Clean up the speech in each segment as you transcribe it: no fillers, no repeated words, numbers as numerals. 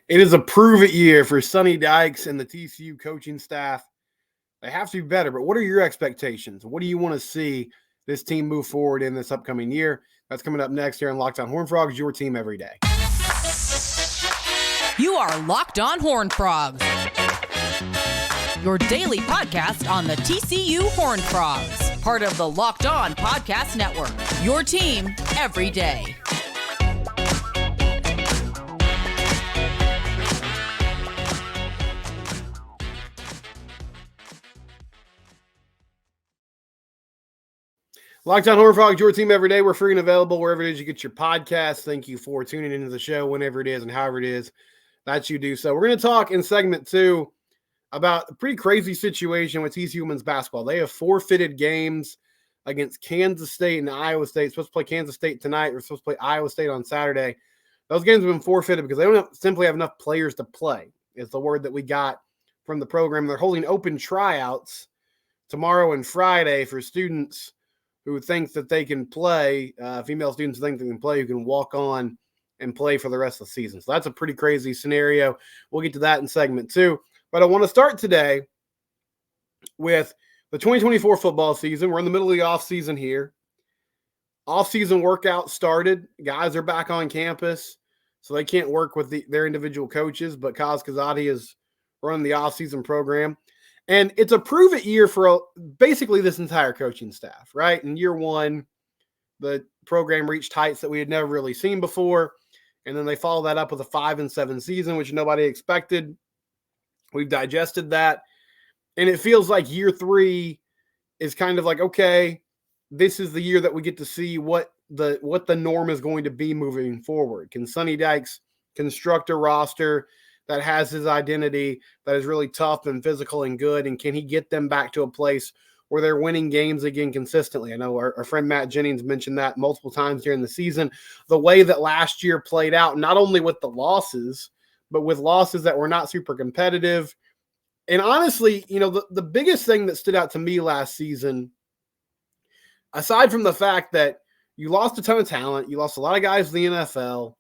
It is a prove-it year for Sonny Dykes and the TCU coaching staff. They have to be better, but what are your expectations? What do you want to see this team move forward in this upcoming year? That's coming up next here on Locked On Horned Frogs, your team every day. You are Locked On Horned Frogs, your daily podcast on the TCU Horned Frogs, part of the Locked On Podcast Network, your team every day. Locked On Horned Frogs, your team every day. We're free and available wherever it is you get your podcasts. Thank you for tuning into the show whenever it is and however it is that you do so. We're going to talk in segment 2 about a pretty crazy situation with TCU women's basketball. They have forfeited games against Kansas State and Iowa State. Supposed to play Kansas State tonight. We're supposed to play Iowa State on Saturday. Those games have been forfeited because they don't simply have enough players to play. It's the word that we got from the program. They're holding open tryouts tomorrow and Friday for students who think that they can play, female students who think they can play, who can walk on and play for the rest of the season. So that's a pretty crazy scenario. We'll get to that in segment 2. But I want to start today with the 2024 football season. We're in the middle of the offseason here. Off-season workout started. Guys are back on campus, so they can't work with their individual coaches, but Kaz Kazadi is running the off-season program. And it's a prove-it year for basically this entire coaching staff, right? In year 1, the program reached heights that we had never really seen before, and then they followed that up with a 5-7 season, which nobody expected. We've digested that, and it feels like year 3 is kind of like, okay, this is the year that we get to see what the norm is going to be moving forward. Can Sonny Dykes construct a roster that has his identity, that is really tough and physical and good, and can he get them back to a place where they're winning games again consistently? I know our friend Matt Jennings mentioned that multiple times during the season, the way that last year played out, not only with the losses, but with losses that were not super competitive. And honestly, the biggest thing that stood out to me last season, aside from the fact that you lost a ton of talent, you lost a lot of guys in the NFL,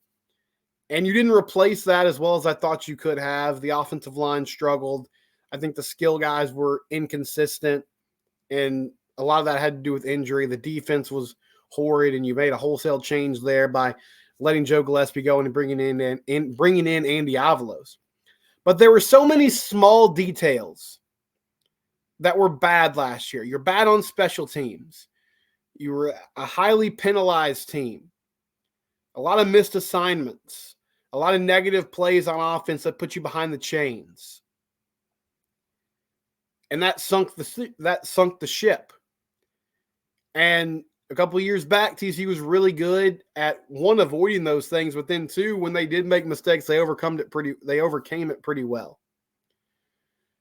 and you didn't replace that as well as I thought you could have. The offensive line struggled. I think the skill guys were inconsistent, and a lot of that had to do with injury. The defense was horrid, and you made a wholesale change there by letting Joe Gillespie go and bringing in Andy Avalos. But there were so many small details that were bad last year. You're bad on special teams. You were a highly penalized team. A lot of missed assignments. A lot of negative plays on offense that put you behind the chains. And that sunk the ship. And a couple of years back, TCU was really good at, 1, avoiding those things, but then 2, when they did make mistakes, they overcame it pretty well.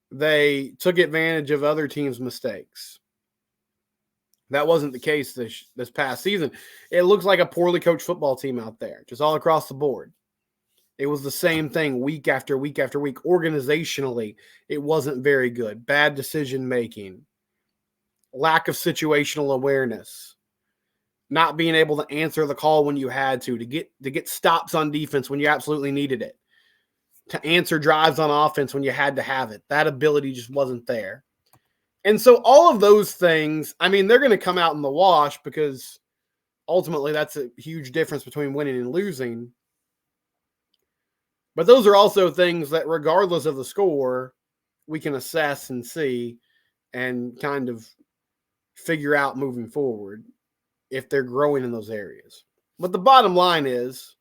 They took advantage of other teams' mistakes. That wasn't the case this past season. It looks like a poorly coached football team out there, just all across the board. It was the same thing week after week after week. Organizationally, it wasn't very good. Bad decision-making, lack of situational awareness, not being able to answer the call when you had to get stops on defense when you absolutely needed it, to answer drives on offense when you had to have it. That ability just wasn't there. And so all of those things, they're going to come out in the wash because ultimately that's a huge difference between winning and losing. But those are also things that, regardless of the score, we can assess and see and kind of figure out moving forward if they're growing in those areas. But the bottom line is,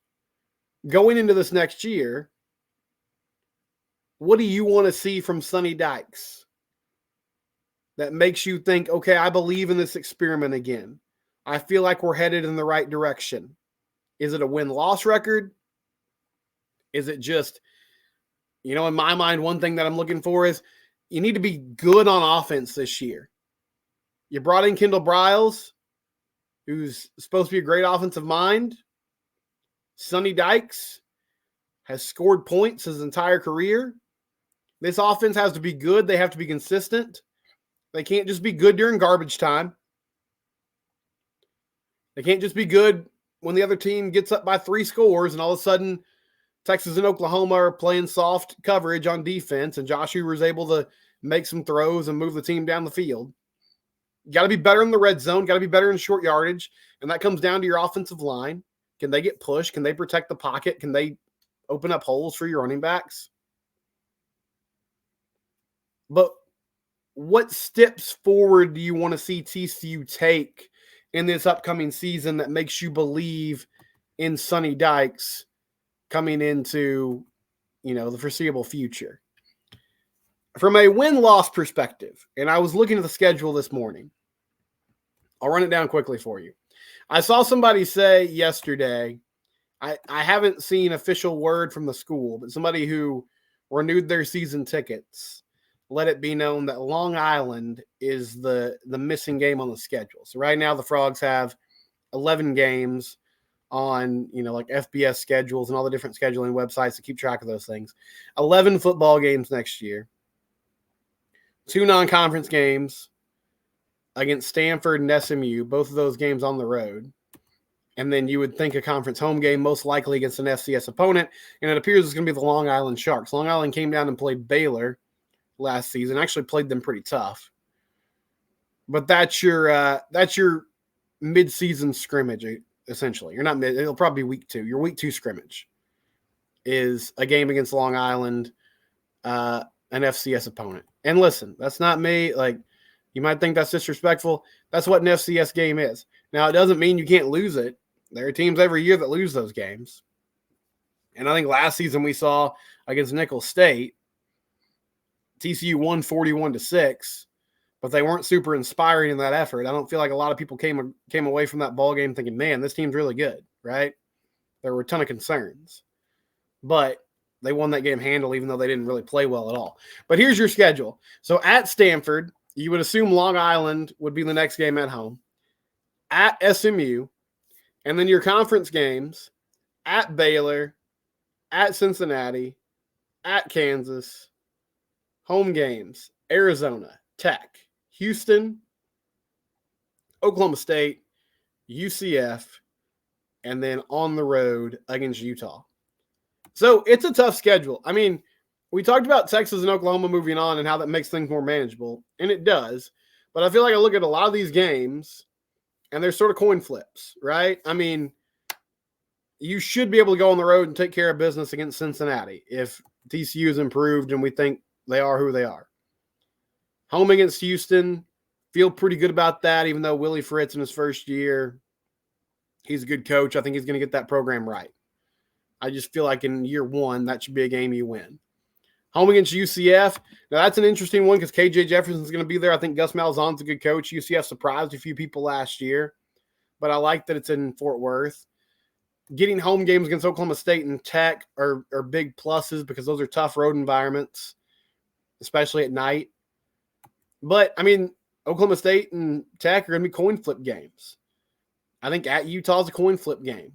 going into this next year, what do you want to see from Sonny Dykes that makes you think, okay, I believe in this experiment again? I feel like we're headed in the right direction. Is it a win-loss record? Is it just, in my mind, one thing that I'm looking for is you need to be good on offense this year. You brought in Kendall Briles, who's supposed to be a great offensive mind. Sonny Dykes has scored points his entire career. This offense has to be good. They have to be consistent. They can't just be good during garbage time. They can't just be good when the other team gets up by 3 scores and all of a sudden Texas and Oklahoma are playing soft coverage on defense, and Josh Hoover is able to make some throws and move the team down the field. You got to be better in the red zone, got to be better in short yardage, and that comes down to your offensive line. Can they get pushed? Can they protect the pocket? Can they open up holes for your running backs? But what steps forward do you want to see TCU take in this upcoming season that makes you believe in Sonny Dykes coming into, the foreseeable future? From a win-loss perspective, and I was looking at the schedule this morning. I'll run it down quickly for you. I saw somebody say yesterday, I haven't seen official word from the school, but somebody who renewed their season tickets let it be known that Long Island is the missing game on the schedule. So right now the Frogs have 11 games on, like FBS schedules and all the different scheduling websites to keep track of those things. 11 football games next year. 2 non-conference games against Stanford and SMU, both of those games on the road. And then you would think a conference home game, most likely against an FCS opponent. And it appears it's going to be the Long Island Sharks. Long Island came down and played Baylor last season, actually played them pretty tough. But that's your mid-season scrimmage, essentially. You're not mid, it'll probably be week 2. Your week 2 scrimmage is a game against Long Island, an FCS opponent. And listen, that's not me. Like, you might think that's disrespectful. That's what an FCS game is. Now, it doesn't mean you can't lose it. There are teams every year that lose those games. And I think last season we saw against Nicholls State, TCU won 41-6, but they weren't super inspiring in that effort. I don't feel like a lot of people came away from that ball game thinking, man, this team's really good, right? There were a ton of concerns. But they won that game handily, even though they didn't really play well at all. But here's your schedule. So at Stanford, you would assume Long Island would be the next game at home. At SMU, and then your conference games at Baylor, at Cincinnati, at Kansas, home games, Arizona, Tech, Houston, Oklahoma State, UCF, and then on the road against Utah. So it's a tough schedule. I mean, we talked about Texas and Oklahoma moving on and how that makes things more manageable, and it does. But I feel like I look at a lot of these games, and they're sort of coin flips, right? I mean, you should be able to go on the road and take care of business against Cincinnati if TCU is improved and we think they are who they are. Home against Houston, feel pretty good about that, even though Willie Fritz in his first year, he's a good coach. I think he's going to get that program right. I just feel like in year 1, that should be a game you win. Home against UCF. Now, that's an interesting one because KJ Jefferson's going to be there. I think Gus Malzahn's a good coach. UCF surprised a few people last year, but I like that it's in Fort Worth. Getting home games against Oklahoma State and Tech are big pluses because those are tough road environments, especially at night. But, I mean, Oklahoma State and Tech are going to be coin flip games. I think at Utah's a coin flip game.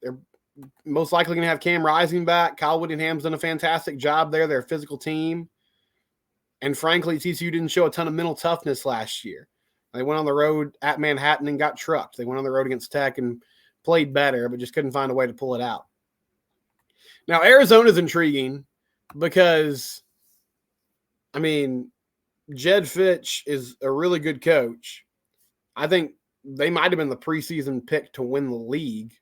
They're most likely going to have Cam Rising back. Kyle Whittingham's done a fantastic job there. They're a physical team. And frankly, TCU didn't show a ton of mental toughness last year. They went on the road at Manhattan and got trucked. They went on the road against Tech and played better, but just couldn't find a way to pull it out. Now, Arizona's intriguing because, I mean, Jed Fitch is a really good coach. I think they might have been the preseason pick to win the league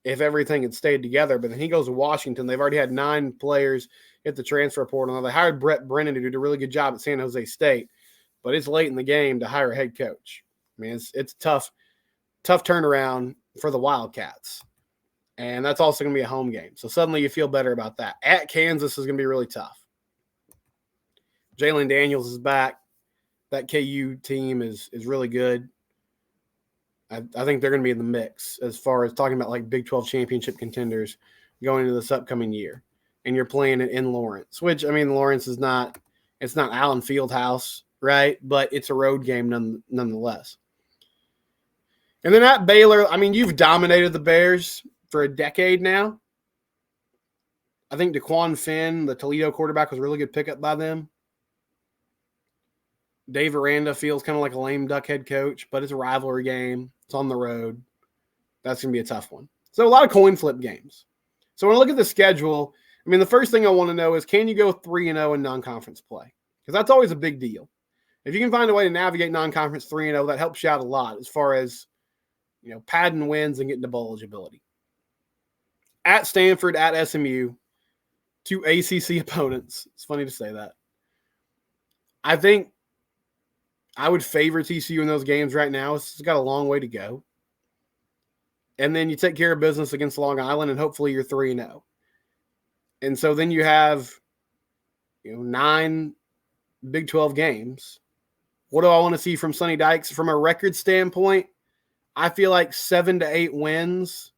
if everything had stayed together. But then he goes to Washington. They've already had 9 players hit the transfer portal. Now, they hired Brett Brennan, who did a really good job at San Jose State, but it's late in the game to hire a head coach. I mean, it's tough turnaround for the Wildcats. And that's also going to be a home game. So suddenly you feel better about that. At Kansas is going to be really tough. Jalen Daniels is back. That KU team is really good. I think they're going to be in the mix as far as talking about like Big 12 championship contenders going into this upcoming year. And you're playing it in Lawrence, which, I mean, Lawrence is not – it's not Allen Fieldhouse, right? But it's a road game nonetheless. And then at Baylor, I mean, you've dominated the Bears for a decade now. I think DeQuan Finn, the Toledo quarterback, was a really good pickup by them. Dave Aranda feels kind of like a lame duck head coach, but it's a rivalry game. It's on the road. That's going to be a tough one. So a lot of coin flip games. So when I look at the schedule, I mean, the first thing I want to know is, can you go 3-0 in non-conference play? Because that's always a big deal. If you can find a way to navigate non-conference 3-0, that helps you out a lot as far as, padding wins and getting to bowl eligibility. At Stanford, at SMU, two ACC opponents. It's funny to say that. I think I would favor TCU in those games right now. It's got a long way to go. And then you take care of business against Long Island, and hopefully you're 3-0. And so then you have, 9 Big 12 games. What do I want to see from Sonny Dykes? From a record standpoint, I feel like 7 to 8 wins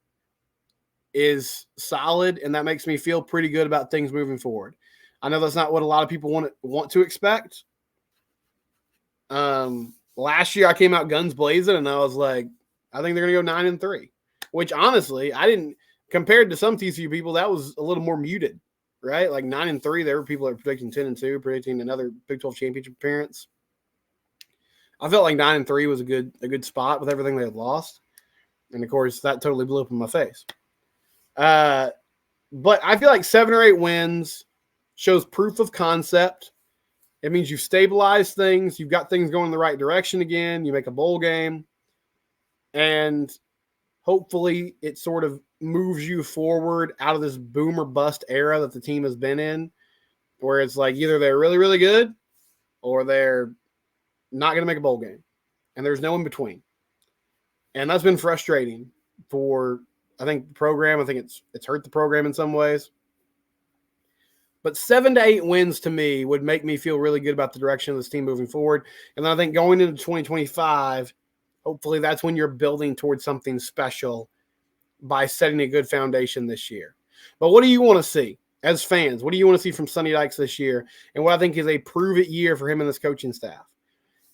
is solid, and that makes me feel pretty good about things moving forward. I know that's not what a lot of people want to expect. Last year I came out guns blazing, and I was like, I think they're going to go 9-3, which honestly, I didn't, compared to some TCU people, that was a little more muted, right? Like 9-3, there were people that were predicting 10-2, predicting another Big 12 championship appearance. I felt like 9-3 was a good spot with everything they had lost. And of course, that totally blew up in my face. But I feel like 7 or 8 wins shows proof of concept. It means you've stabilized things. You've got things going in the right direction again. You make a bowl game. And hopefully it sort of moves you forward out of this boom or bust era that the team has been in, where it's like either they're really, really good or they're not going to make a bowl game. And there's no in between. And that's been frustrating for, I think, the program. I think it's hurt the program in some ways. But 7 to 8 wins to me would make me feel really good about the direction of this team moving forward. And then I think going into 2025, hopefully that's when you're building towards something special by setting a good foundation this year. But what do you want to see as fans? What do you want to see from Sonny Dykes this year? And what I think is a prove-it year for him and this coaching staff.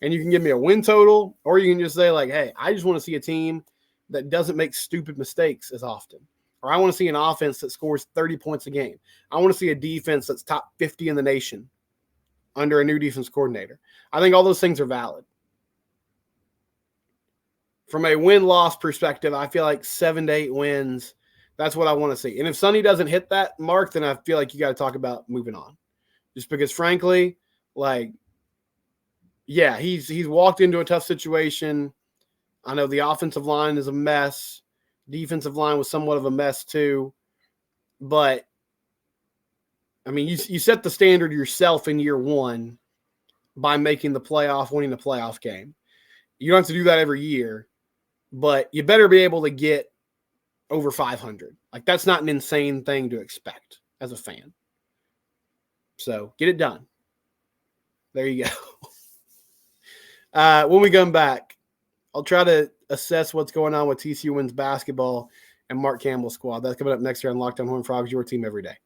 And you can give me a win total, or you can just say, like, hey, I just want to see a team that doesn't make stupid mistakes as often. Or I want to see an offense that scores 30 points a game. I want to see a defense that's top 50 in the nation under a new defense coordinator. I think all those things are valid. From a win-loss perspective, I feel like 7 to 8 wins, that's what I want to see. And if Sonny doesn't hit that mark, then I feel like you got to talk about moving on. Just because, frankly, like, yeah, he's walked into a tough situation. I know the offensive line is a mess. Defensive line was somewhat of a mess too. But, I mean, you set the standard yourself in year one by making the playoff, winning the playoff game. You don't have to do that every year, but you better be able to get over 500. Like, that's not an insane thing to expect as a fan. So, get it done. There you go. When we come back, I'll try to assess what's going on with TCU Women's basketball and Mark Campbell's squad. That's coming up next year on Locked On Horned Frogs, your team every day.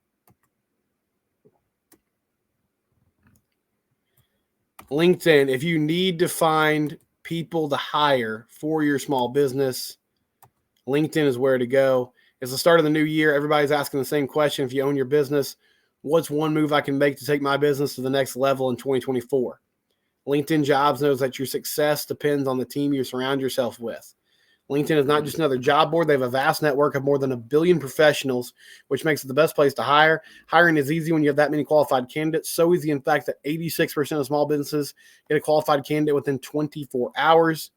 LinkedIn, if you need to find people to hire for your small business, LinkedIn is where to go. It's the start of the new year. Everybody's asking the same question. If you own your business, what's one move I can make to take my business to the next level in 2024? LinkedIn Jobs knows that your success depends on the team you surround yourself with. LinkedIn is not just another job board. They have a vast network of more than 1 billion professionals, which makes it the best place to hire. Hiring is easy when you have that many qualified candidates. So easy, in fact, that 86% of small businesses get a qualified candidate within 24 hours.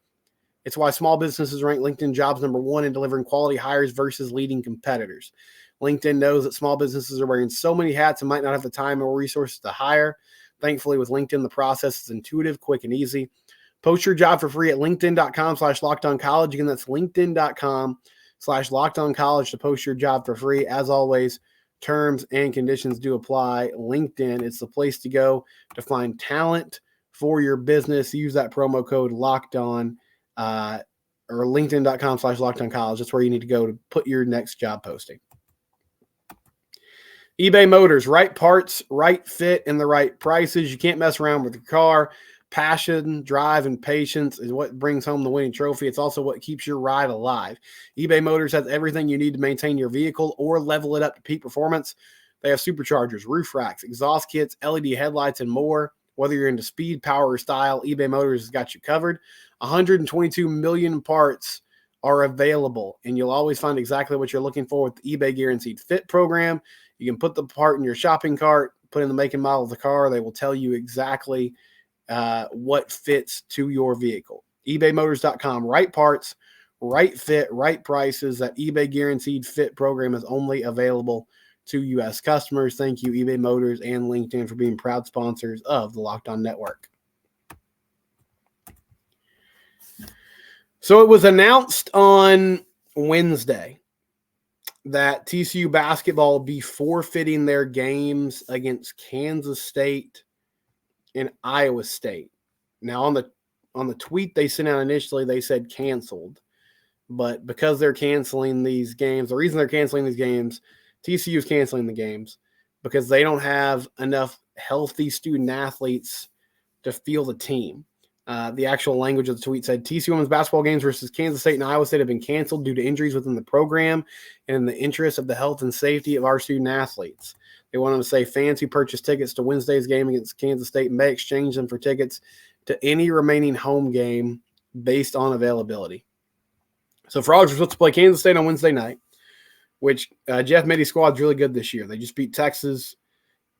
It's why small businesses rank LinkedIn Jobs #1 in delivering quality hires versus leading competitors. LinkedIn knows that small businesses are wearing so many hats and might not have the time or resources to hire. Thankfully, with LinkedIn, the process is intuitive, quick, and easy. Post your job for free at linkedin.com/lockedoncollege. Again, that's linkedin.com/lockedoncollege to post your job for free. As always, terms and conditions do apply. LinkedIn, it's the place to go to find talent for your business. Use that promo code LOCKEDON or linkedin.com/lockedoncollege. That's where you need to go to put your next job posting. eBay Motors, right parts, right fit, and the right prices. You can't mess around with your car. Passion, drive, and patience is what brings home the winning trophy. It's also what keeps your ride alive. eBay Motors has everything you need to maintain your vehicle or level it up to peak performance. They have superchargers, roof racks, exhaust kits, LED headlights, and more. Whether you're into speed, power, or style, eBay Motors has got you covered. 122 million parts are available, and you'll always find exactly what you're looking for with the eBay Guaranteed Fit program. You can put the part in your shopping cart, put in the make and model of the car. They will tell you exactly what fits to your vehicle. ebaymotors.com, right parts, right fit, right prices. That eBay Guaranteed Fit program is only available to U.S. customers. Thank you, eBay Motors and LinkedIn, for being proud sponsors of the Locked On Network. So it was announced on Wednesday that TCU basketball will be forfeiting their games against Kansas State and Iowa State. Now, on the tweet they sent out initially, they said canceled. But because they're canceling these games, the reason they're canceling these games, TCU is canceling the games because they don't have enough healthy student athletes to field the team. The actual language of the tweet said, TCU women's basketball games versus Kansas State and Iowa State have been canceled due to injuries within the program and in the interest of the health and safety of our student athletes. They want them to say fans who purchase tickets to Wednesday's game against Kansas State may exchange them for tickets to any remaining home game based on availability. So Frogs are supposed to play Kansas State on Wednesday night, which Jase Medical squad's really good this year. They just beat Texas,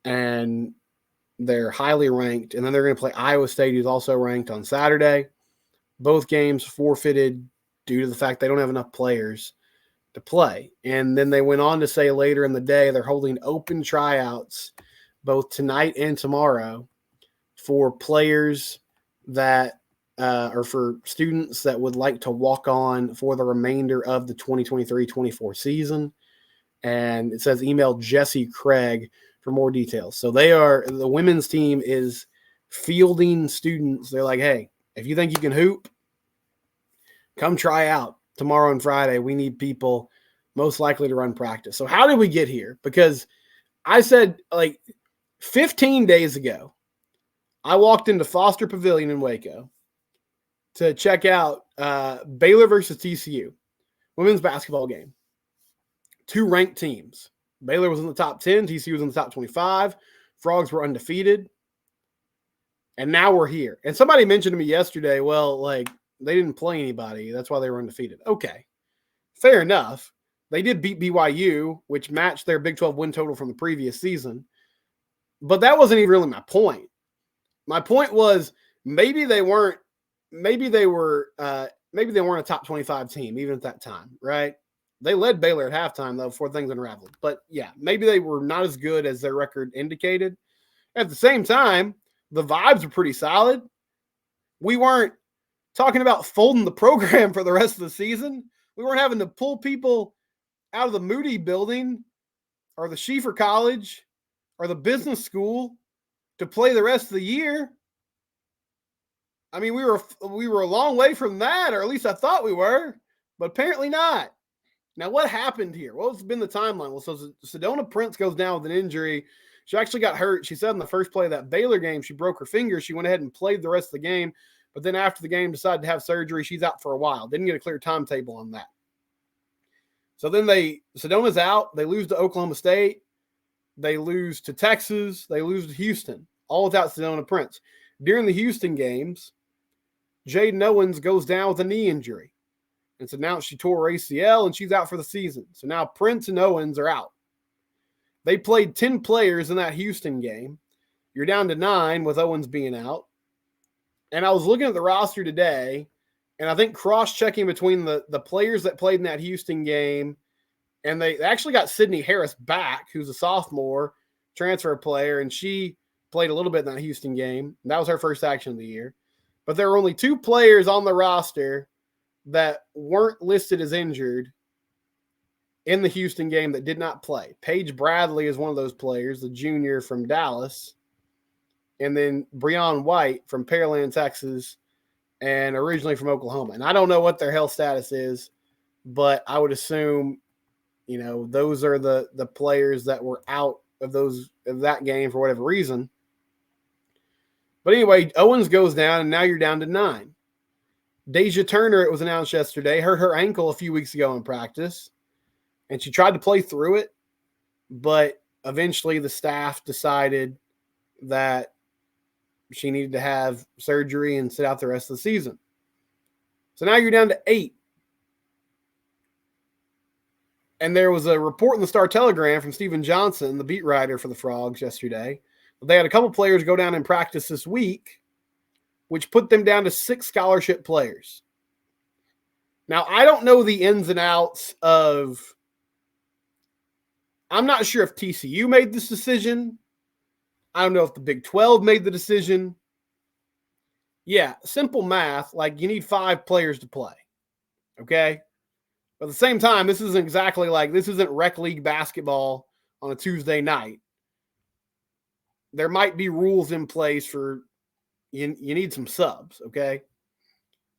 and they're highly ranked. And then they're going to play Iowa State, who's also ranked, on Saturday. Both games forfeited due to the fact they don't have enough players to play. And then they went on to say later in the day they're holding open tryouts both tonight and tomorrow for players that or for students that would like to walk on for the remainder of the 2023-24 season. And it says email Jesse Craig for more details. So the women's team is fielding students. They're like, hey, if you think you can hoop, come try out tomorrow and Friday. We need people most likely to run practice. So how did we get here? Because I said, like, 15 days ago, I walked into Foster Pavilion in Waco to check out Baylor versus TCU, women's basketball game. Two ranked teams. Baylor was in the top 10. TCU was in the top 25. Frogs were undefeated. And now we're here. And somebody mentioned to me yesterday, well, like, they didn't play anybody. That's why they were undefeated. Okay, fair enough. They did beat BYU, which matched their Big 12 win total from the previous season. But that wasn't even really my point. My point was maybe they were a top 25 team even at that time, right? They led Baylor at halftime, though, before things unraveled. But, yeah, maybe they were not as good as their record indicated. At the same time, the vibes were pretty solid. We weren't talking about folding the program for the rest of the season. We weren't having to pull people out of the Moody building or the Schieffer College or the business school to play the rest of the year. I mean, we were a long way from that, or at least I thought we were, but apparently not. Now, what happened here? What's been the timeline? Well, so Sedona Prince goes down with an injury. She actually got hurt. She said in the first play of that Baylor game, she broke her finger. She went ahead and played the rest of the game, but then after the game decided to have surgery. She's out for a while. Didn't get a clear timetable on that. So then Sedona's out. They lose to Oklahoma State. They lose to Texas. They lose to Houston, all without Sedona Prince. During the Houston games, Jaden Owens goes down with a knee injury. It's announced she tore her ACL and she's out for the season. So now Prince and Owens are out. They played 10 players in that Houston game. You're down to 9 with Owens being out. And I was looking at the roster today, and I think cross-checking between the players that played in that Houston game, and they actually got Sydney Harris back, who's a sophomore transfer player, and she played a little bit in that Houston game. That was her first action of the year. But there were only 2 players on the roster that weren't listed as injured in the Houston game that did not play. Paige Bradley is one of those players, the junior from Dallas, and then Breon White from Pearland, Texas, and originally from Oklahoma. And I don't know what their health status is, but I would assume, those are the players that were out of that game for whatever reason. But anyway, Owens goes down, and now you're down to 9. Deja Turner, it was announced yesterday, hurt her ankle a few weeks ago in practice, and she tried to play through it, but eventually the staff decided that she needed to have surgery and sit out the rest of the season. So now you're down to 8. And there was a report in the Star-Telegram from Stephen Johnson, the beat writer for the Frogs, yesterday. They had a couple players go down in practice this week, which put them down to 6 scholarship players. Now, I don't know the ins and outs of – I'm not sure if TCU made this decision. I don't know if the Big 12 made the decision. Yeah, simple math, like you need 5 players to play, okay? But at the same time, this isn't exactly like – this isn't rec league basketball on a Tuesday night. There might be rules in place for you need some subs, okay?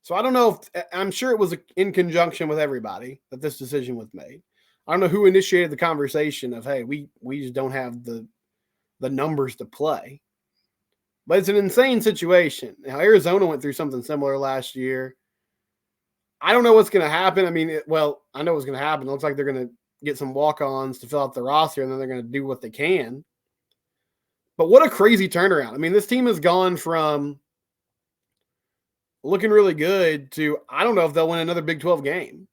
So I don't know if I'm sure it was in conjunction with everybody that this decision was made. I don't know who initiated the conversation of, hey, we just don't have the numbers to play. But it's an insane situation. Now, Arizona went through something similar last year. I don't know what's going to happen. I mean, I know what's going to happen. It looks like they're going to get some walk-ons to fill out the roster, and then they're going to do what they can. But what a crazy turnaround. I mean, this team has gone from looking really good to, I don't know if they'll win another Big 12 game.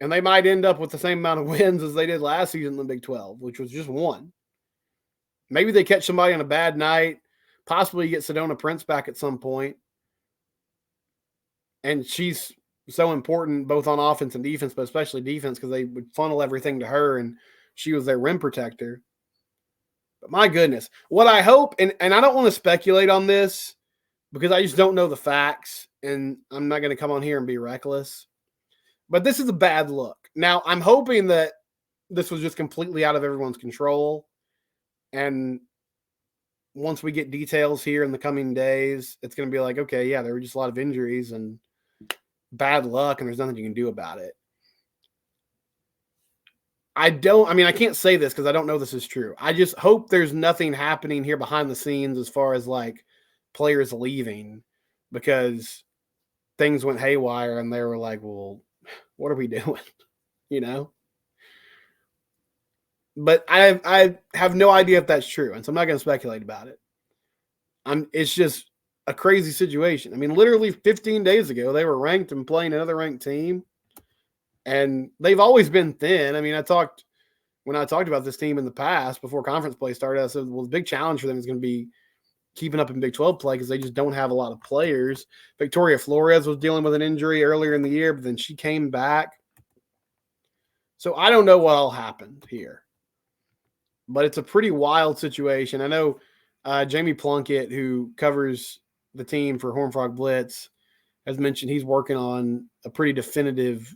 And they might end up with the same amount of wins as they did last season in the Big 12, which was just 1. Maybe they catch somebody on a bad night. Possibly get Sedona Prince back at some point. And she's so important both on offense and defense, but especially defense because they would funnel everything to her, and she was their rim protector. But my goodness, what I hope, and I don't want to speculate on this because I just don't know the facts, and I'm not going to come on here and be reckless. But this is a bad look. Now, I'm hoping that this was just completely out of everyone's control. And once we get details here in the coming days, it's going to be like, okay, yeah, there were just a lot of injuries and bad luck, and there's nothing you can do about it. I can't say this because I don't know this is true. I just hope there's nothing happening here behind the scenes as far as like players leaving because things went haywire and they were like, well, what are we doing? You know? But I have no idea if that's true, and so I'm not going to speculate about it. It's just a crazy situation. I mean, literally 15 days ago, they were ranked and playing another ranked team. And they've always been thin. I mean, when I talked about this team in the past before conference play started, I said, well, the big challenge for them is going to be keeping up in Big 12 play because they just don't have a lot of players. Victoria Flores was dealing with an injury earlier in the year, but then she came back. So I don't know what all happened here. But it's a pretty wild situation. I know Jamie Plunkett, who covers the team for Horned Frog Blitz, has mentioned he's working on a pretty definitive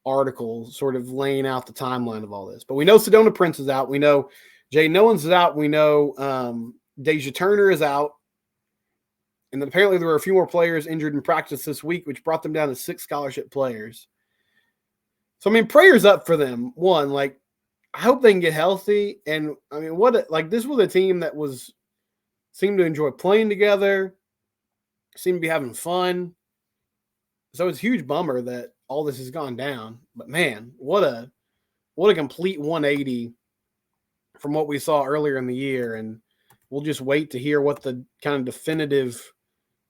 article sort of laying out the timeline of all this. But we know Sedona Prince is out. We know Jay Nowens is out. We know Deja Turner is out. And then apparently there were a few more players injured in practice this week, which brought them down to 6 scholarship players. So, I mean, prayers up for them. One, like, I hope they can get healthy. And, I mean, this was a team that seemed to enjoy playing together, seemed to be having fun. So it's a huge bummer that all this has gone down. But, man, what a complete 180 from what we saw earlier in the year. And we'll just wait to hear what the kind of definitive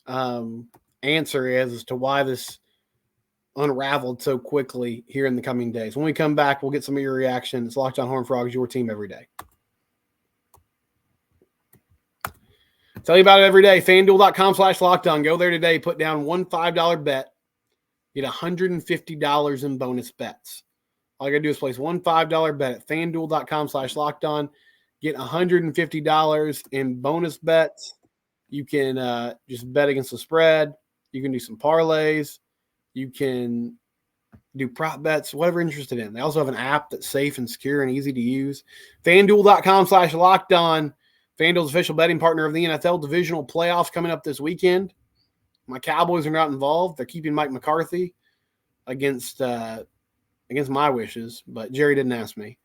answer is as to why this unraveled so quickly here in the coming days. When we come back, we'll get some of your reaction. It's Locked On Horned Frogs, your team every day. Tell you about it every day. FanDuel.com/lockedon. Go there today. Put down one $5 bet. Get $150 in bonus bets. All you got to do is place one $5 bet at FanDuel.com/lockedon. Get $150 in bonus bets. You can just bet against the spread. You can do some parlays. You can do prop bets, whatever you're interested in. They also have an app that's safe and secure and easy to use. FanDuel.com/lockedon. FanDuel's official betting partner of the NFL divisional playoffs coming up this weekend. My Cowboys are not involved. They're keeping Mike McCarthy against my wishes, but Jerry didn't ask me.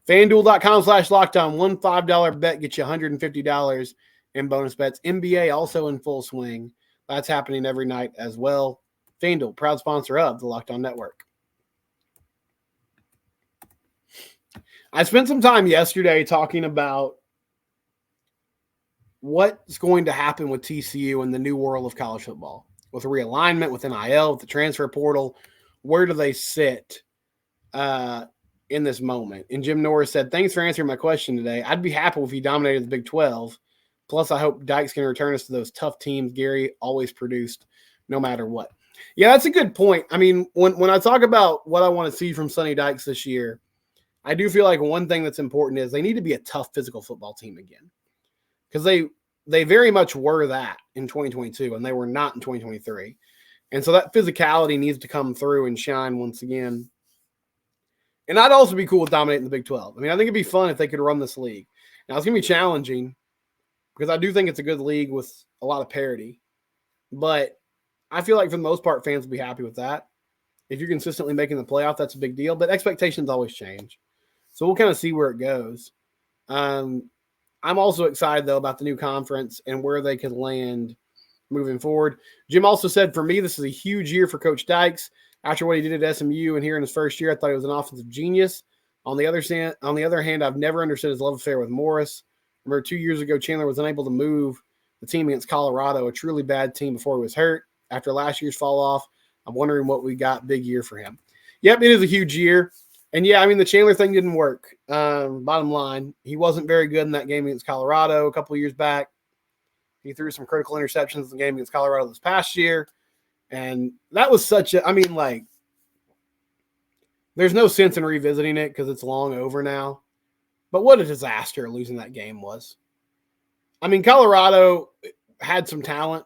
FanDuel.com/lockedon. One $5 bet gets you $150 in bonus bets. NBA also in full swing. That's happening every night as well. FanDuel, proud sponsor of the Locked On Network. I spent some time yesterday talking about what's going to happen with TCU in the new world of college football. With realignment, with NIL, with the transfer portal, where do they sit? in this moment. And Jim Norris said, thanks for answering my question today. I'd be happy if he dominated the Big 12. Plus, I hope Dykes can return us to those tough teams Gary always produced no matter what. Yeah, that's a good point. I mean, when I talk about what I want to see from Sonny Dykes this year, I do feel like one thing that's important is they need to be a tough physical football team again. Because they very much were that in 2022, and they were not in 2023. And so that physicality needs to come through and shine once again. And I'd also be cool with dominating the Big 12. I mean, I think it'd be fun if they could run this league. Now, it's going to be challenging because I do think it's a good league with a lot of parity. But I feel like for the most part, fans will be happy with that. If you're consistently making the playoff, that's a big deal. But expectations always change. So we'll kind of see where it goes. I'm also excited, though, about the new conference and where they could land moving forward. Jim also said, for me, this is a huge year for Coach Dykes. After what he did at SMU and here in his first year, I thought he was an offensive genius. On the other hand, I've never understood his love affair with Morris. Remember 2 years ago, Chandler was unable to move the team against Colorado, a truly bad team before he was hurt. After last year's fall off, I'm wondering what we got. Big year for him. Yep, it is a huge year. And, yeah, I mean, the Chandler thing didn't work. Bottom line, he wasn't very good in that game against Colorado a couple of years back. He threw some critical interceptions in the game against Colorado this past year. And that was there's no sense in revisiting it because it's long over now. But what a disaster losing that game was. I mean, Colorado had some talent,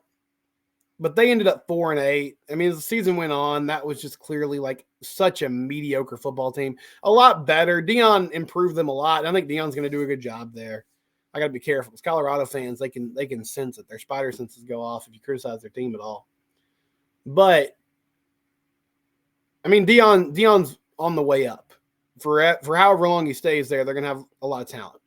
but they ended up 4-8. I mean, as the season went on, that was just clearly like such a mediocre football team. A lot better. Deion improved them a lot. I think Deion's going to do a good job there. I got to be careful. As Colorado fans, they can sense it. Their spider senses go off if you criticize their team at all. But I mean, Deion's on the way up. For however long he stays there, they're going to have a lot of talent.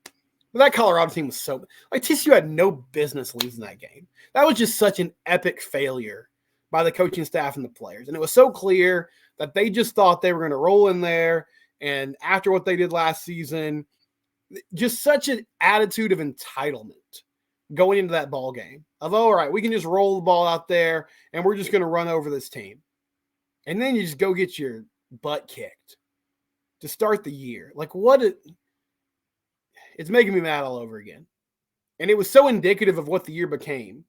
But that Colorado team was so – like TCU had no business losing that game. That was just such an epic failure by the coaching staff and the players. And it was so clear that they just thought they were going to roll in there. And after what they did last season, just such an attitude of entitlement going into that ball game of, oh, all right, we can just roll the ball out there and we're just going to run over this team. And then you just go get your butt kicked to start the year. Like it's making me mad all over again. And it was so indicative of what the year became,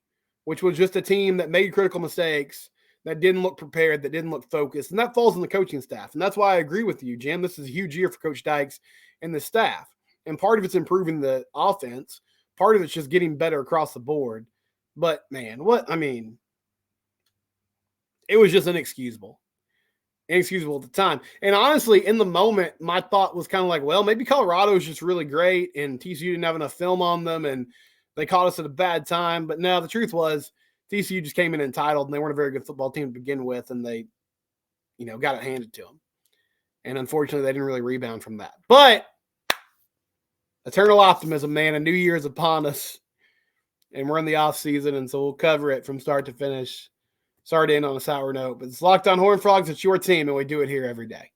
which was just a team that made critical mistakes, that didn't look prepared, that didn't look focused. And that falls on the coaching staff. And that's why I agree with you, Jim. This is a huge year for Coach Dykes and the staff. And part of it's improving the offense. Part of it's just getting better across the board. But, man, it was just inexcusable. Inexcusable at the time. And honestly, in the moment, my thought was kind of like, well, maybe Colorado is just really great and TCU didn't have enough film on them and they caught us at a bad time. But no, the truth was TCU just came in entitled and they weren't a very good football team to begin with and they, got it handed to them. And unfortunately, they didn't really rebound from that. But eternal optimism, man. A new year is upon us and we're in the off season. And so we'll cover it from start to finish. Sorry to end on a sour note, but it's Locked On Horned Frogs. It's your team, and we do it here every day.